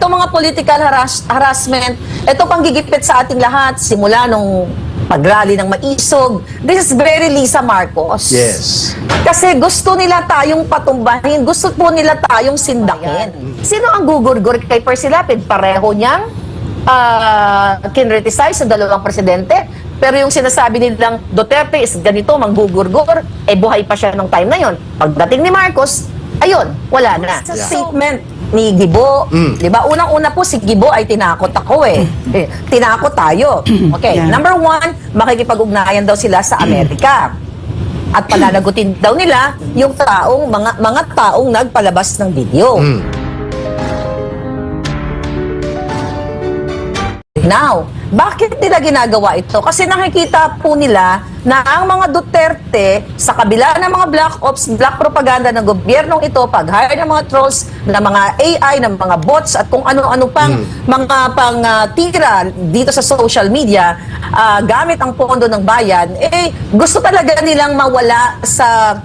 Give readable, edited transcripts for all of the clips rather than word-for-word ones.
itong mga political harassment, ito pang gigipit sa ating lahat, simula nung pagrally ng Maisog. This is very Lisa Marcos. Yes. Kasi gusto nila tayong patumbahin, gusto po nila tayong sindakin. Sino ang gugurgur kay Percy Lapid? Pareho niyang kinriticize sa dalawang presidente. Pero yung sinasabi nilang Duterte is ganito, manggugurgur, buhay pa siya nung time na yon. Pagdating ni Marcos, ayun, wala na. Sa statement ni Gibo, di ba? Unang-una po si Gibo ay tinakot ako tinakot tayo. Okay, number one, makikipag-ugnayan daw sila sa Amerika. At palalagutin daw nila yung mga taong nagpalabas ng video. Now, bakit nila ginagawa ito? Kasi nakikita po nila na ang mga Duterte, sa kabila ng mga black ops, black propaganda ng gobyernong ito, pag-hire ng mga trolls, ng mga AI, ng mga bots, at kung ano-ano pang mga tira dito sa social media, gamit ang pondo ng bayan, gusto talaga nilang mawala sa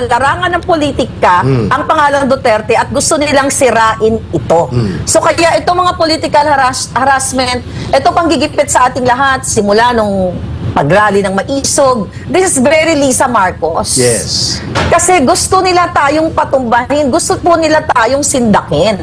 larangan ng politika ang pangalang Duterte at gusto nilang sirain ito. So kaya itong mga political harassment, ito pang gigipit sa ating lahat, simula nung pagrally ng Maisog. This is very Lisa Marcos. Yes. Kasi gusto nila tayong patumbahin, gusto po nila tayong sindakin.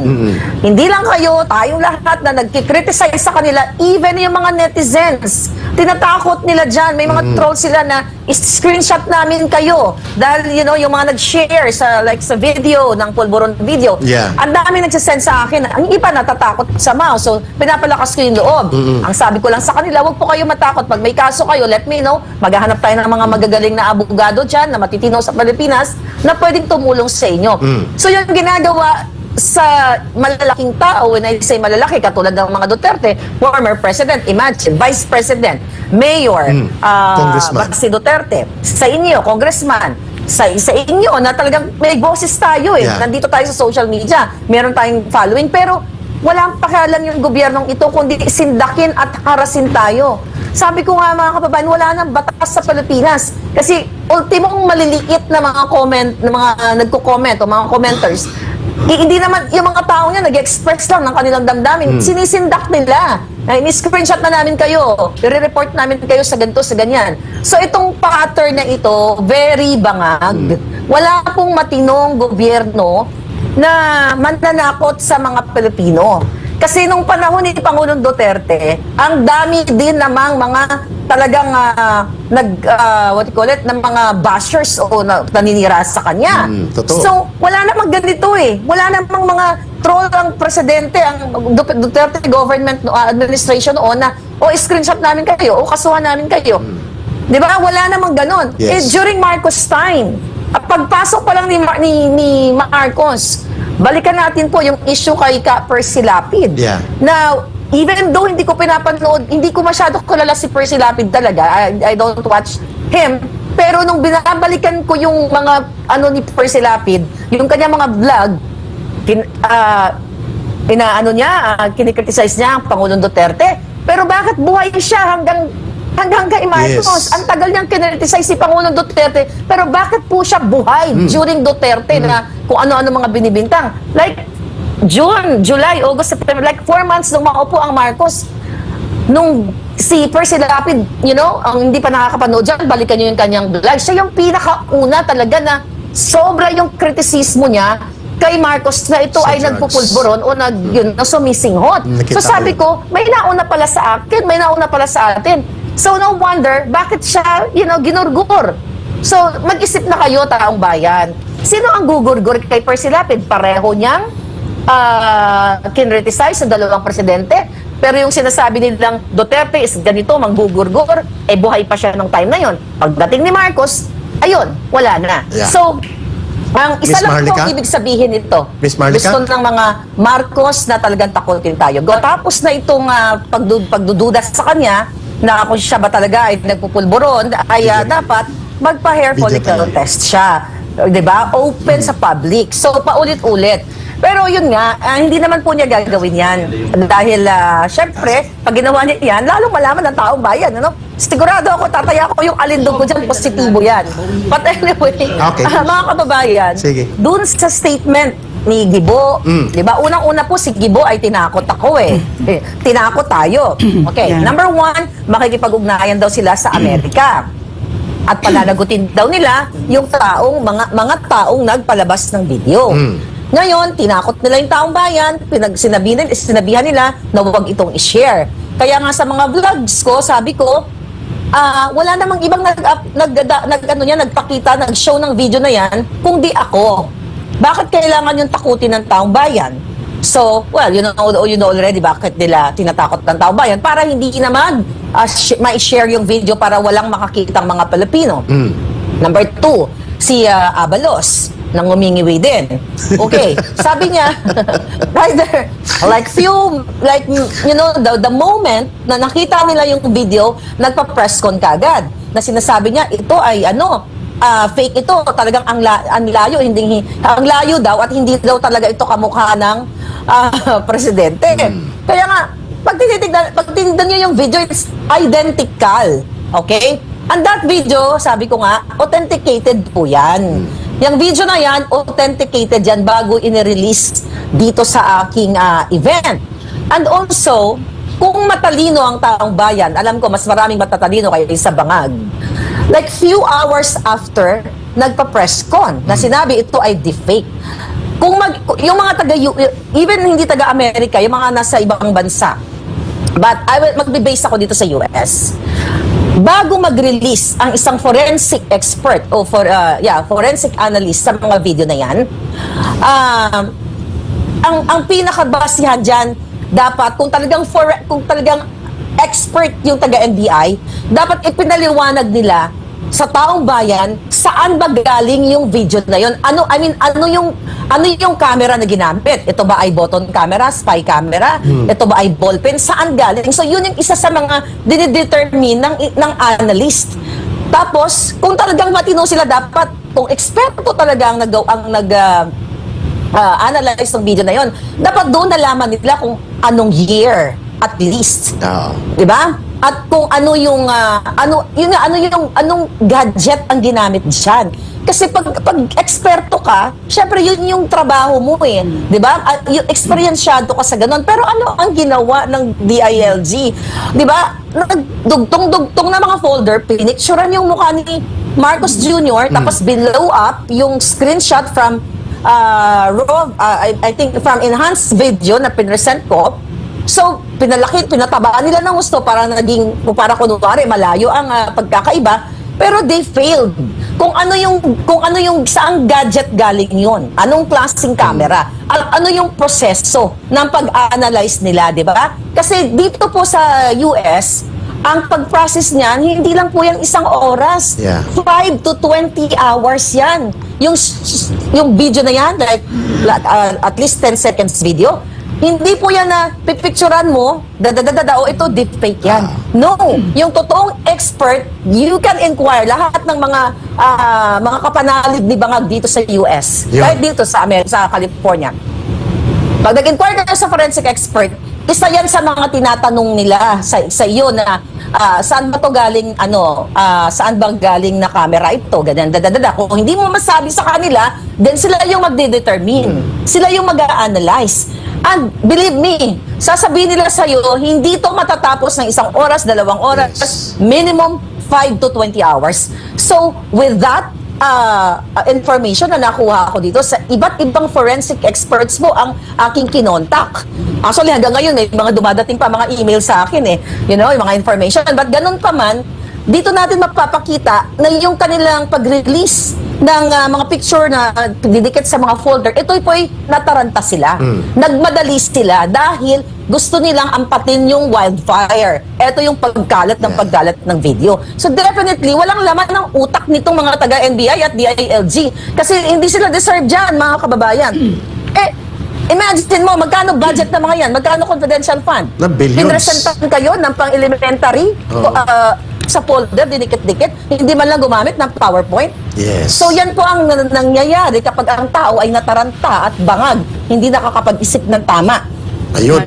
Hindi lang kayo, tayong lahat na nagkikriticize sa kanila, even yung mga netizens, tinatakot nila dyan. May mga trolls sila na screenshot namin kayo. Dahil, yung mga nag-share sa video, ng pulburon video. Yeah. Ang dami nagsasend sa akin. Ang iba natatakot sa mouse. So, pinapalakas ko yung loob. Ang sabi ko lang sa kanila, huwag po kayo matakot. Pag may kaso kayo, let me know. Maghahanap tayo ng mga magagaling na abogado dyan, na matitino sa Pilipinas, na pwedeng tumulong sa inyo. So, yung ginagawa sa malalaking tao, when I say malalaki, katulad ng mga Duterte, former president, imagine, vice president, mayor, congressman, si Duterte, sa inyo, congressman, sa inyo, na talagang may boses tayo nandito tayo sa social media, meron tayong following, pero walang pakialam yung gobyernong ito, kundi sindakin at harasin tayo. Sabi ko nga mga kababayan, wala nang batas sa Pilipinas. Kasi ultimong maliliit na mga nagko-comment o mga commenters, hindi naman yung mga tao niya nag-express lang ng kanilang damdamin. Sinisindak nila. Ni-screenshot na namin kayo. I-report namin kayo sa ganito, sa ganyan. So itong pattern na ito, very bangag. Wala pong matinong gobyerno na mananakot sa mga Pilipino. Kasi nung panahon ni Pangulong Duterte, ang dami din namang mga talagang ng mga bashers o naninira sa kanya. So, wala namang ganito Wala namang mga troll ang presidente, ang Duterte government administration noon na screenshot namin kayo, kasuhan namin kayo. Di ba? Wala namang ganon. Yes. During Marcos time, pagpasok pa lang ni Marcos, balikan natin po yung issue kay Percy Lapid. Yeah. Now, even though hindi ko pinapanood, hindi ko masyado kilala si Percy Lapid talaga. I don't watch him. Pero nung binabalikan ko yung mga ni Percy Lapid, yung kanya mga vlog, kinikriticize niya ang Pangulong Duterte. Pero bakit buhay siya hanggang kay Marcos? Yes. Ang tagal niyang kinriticize si Pangulong Duterte, pero bakit po siya buhay during Duterte na kung ano-ano mga binibintang? Like, June, July, August, September, like 4 months nung makaupo ang Marcos, nung si Percy Lapid, ang hindi pa nakakapanood dyan, balikan niyo yung kanyang vlog. Siya yung pinakauna talaga na sobra yung kritisismo niya kay Marcos na ito ay nagpupulburon o sumisinghot. So sabi ko, may nauna pala sa akin, may nauna pala sa atin. So no wonder, bakit siya, ginurgur. So mag-isip na kayo, taong bayan. Sino ang gugurgur kay Percy Lapid? Pareho niyang kinriticize sa dalawang presidente. Pero yung sinasabi nilang Duterte is ganito, manggugurgur, buhay pa siya nung time na yon. Pagdating ni Marcos, ayun, wala na. Yeah. So, ang isa Miss lang Marlica? po ibig sabihin nito. Miss Marlica? Gusto ng mga Marcos na talagang takutin tayo. Tapos na itong pagdududa sa kanya, na kung siya ba talaga ay nagpupulburon, ay dapat magpa-hair follicle test siya. Diba? Open sa public. So, paulit-ulit. Pero yun nga, hindi naman po niya gagawin yan. Dahil, syempre, pag ginawa niya yan, lalong malaman ng taong bayan. Sigurado ako, tataya ko yung alindog ko dyan, positibo yan. But anyway, Okay. mga kababayan, Sige. dun sa statement ni Gibo. Di ba? Unang-una po si Gibo ay tinakot ako eh. Tinakot tayo. Okay, number one, makikipag-ugnayan daw sila sa Amerika. At palalagutin daw nila yung mga taong nagpalabas ng video. Ngayon, tinakot nila yung taong bayan, sinabihan nila na huwag itong i-share. Kaya nga sa mga vlogs ko, sabi ko, wala namang ibang nagpakita, nag-show ng video na yan, kung di ako. Bakit kailangan yung takutin ng taong bayan? So, well, you know already bakit nila tinatakot ng taong bayan para hindi naman ma-share yung video para walang makakitang mga Pilipino. Number two, si Abalos nang umingiwi din. Okay, sabi niya, right there, the moment na nakita nila yung video, nagpa-press con kagad na sinasabi niya, ito ay fake ito, talagang ang layo, ang layo daw at hindi daw talaga ito kamukha ng presidente. Kaya nga, pag tinitignan nyo yung video, it's identical. Okay? And that video, sabi ko nga, authenticated po yan. Yung video na yan, authenticated yan bago in-release dito sa aking event. And also, kung matalino ang taong bayan, alam ko, mas maraming matatalino kayo sa bangag. Like few hours after, nagpa-press con na sinabi ito ay deepfake. Yung mga even hindi taga-Amerika, yung mga nasa ibang bansa, but magbe-base ako dito sa US. Bago mag-release ang isang forensic expert o forensic analyst sa mga video na yan, ang pinakabasihan dyan, dapat kung talagang expert yung taga-NBI, dapat ipinaliwanag nila sa taong bayan saan ba galing yung video na yon. Ano yung camera na ginamit? Ito ba ay button camera, spy camera? Ito ba ay ballpen? Saan galing? So yun yung isa sa mga dinidetermine ng analyst. Tapos kung talagang matino sila, dapat kung eksperto talaga ang analyze ng video na yon, dapat doon nalaman nila kung anong year at least. Di ba? At kung anong gadget ang ginamit diyan. Kasi pag eksperto ka, syempre yun yung trabaho mo eh. 'Di ba? Yung experienceado ka sa ganun. Pero ano ang ginawa ng DILG? 'Di ba? Dugtong-dugtong na mga folder, pinicturean yung mukha ni Marcos Jr. Tapos below up yung screenshot from I think from enhanced video na pinresent ko. So, pinatabaan nila ng gusto para kunwari malayo ang pagkakaiba, pero they failed. Kung ano yung saang gadget galing yon, anong klaseng camera, ano yung proseso ng pag-analyze nila, di ba? Kasi dito po sa US, ang pag-process niyan, hindi lang po yan isang oras. 5 to 20 hours yan. Yung video na yan, like at least 10 seconds video, hindi po yan na pipicturan mo, o ito deepfake yan. No, yung totoong expert, you can inquire lahat ng mga kapanalig ni bangag dito sa US, kahit dito sa California. Pag nag-inquire ka sa forensic expert, isa yan sa mga tinatanong nila sa iyo na saan ba to galing, saan ba galing na camera ito, ganyan, Kung hindi mo masabi sa kanila, then sila yung magde-determine. Sila yung mag-a-analyze. And believe me, sasabihin nila sa iyo, hindi to matatapos ng 1 oras, 2 oras, minimum 5 to 20 hours. So, with that information na nakuha ko dito, sa iba't ibang forensic experts mo ang aking kinontak. Actually, hanggang ngayon, may mga dumadating pa mga email sa akin yung mga information. But ganun pa man, dito natin mapapakita na yung kanilang pag-release ng mga picture na didikit sa mga folder, ito po'y nataranta sila. Nagmadali sila dahil gusto nilang ampatin yung wildfire. Ito yung pagkalat ng video. So definitely, walang laman ng utak nitong mga taga-NBI at DILG. Kasi hindi sila deserve dyan, mga kababayan. Imagine mo, magkano budget ng mga yan? Magkano confidential fund? Na billions. Pinresentan kayo ng pang-elementary sa folder, didikit-dikit, hindi man lang gumamit ng PowerPoint. Yes. So yan po ang nangyayari kapag ang tao ay nataranta at bangag, hindi nakakapag-isip ng tama. Ayun.